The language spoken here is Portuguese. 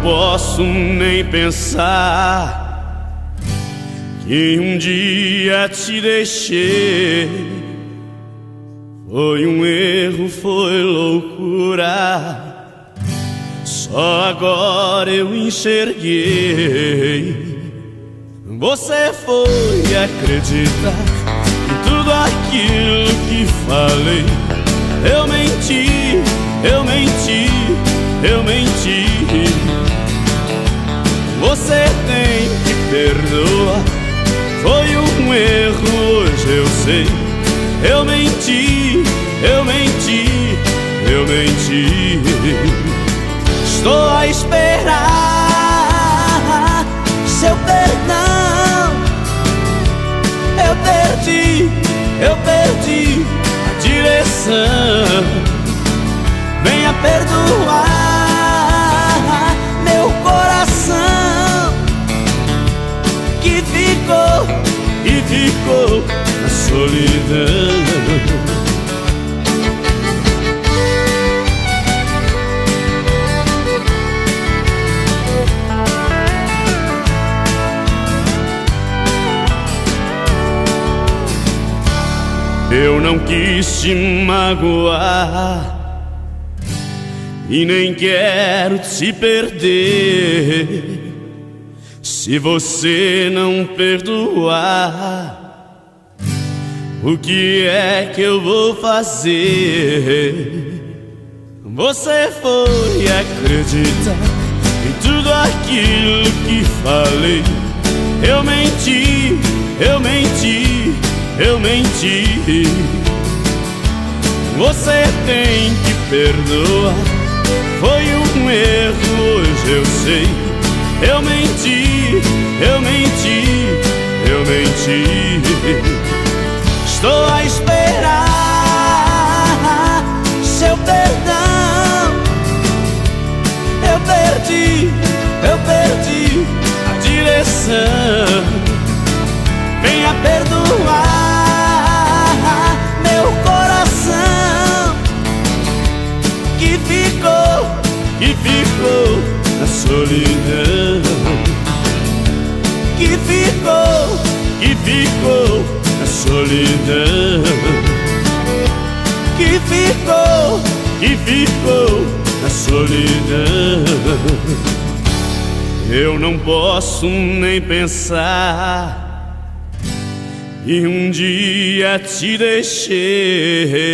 posso nem pensar que um dia te deixei. Foi um erro, foi loucura, só agora eu enxerguei. Você foi acreditar em tudo aquilo que falei. Eu menti, eu menti, eu menti. Você tem que perdoar, foi um erro, hoje eu sei. Eu menti, eu menti, eu menti. Estou a esperar seu perdão. Eu perdi a direção. Venha perdoar meu coração que ficou na solidão. Eu não quis te magoar e nem quero te perder. Se você não perdoar, o que é que eu vou fazer? Você foi acreditar em tudo aquilo que falei. Eu menti, eu menti, eu menti. Você tem que perdoar, foi um erro, hoje eu sei. Eu menti, eu menti, eu menti. Estou a esperar seu perdão. Eu perdi a direção. Venha perdoar meu coração que ficou na solidão. Que ficou na solidão. Que ficou na solidão. Eu não posso nem pensar e um dia te deixei.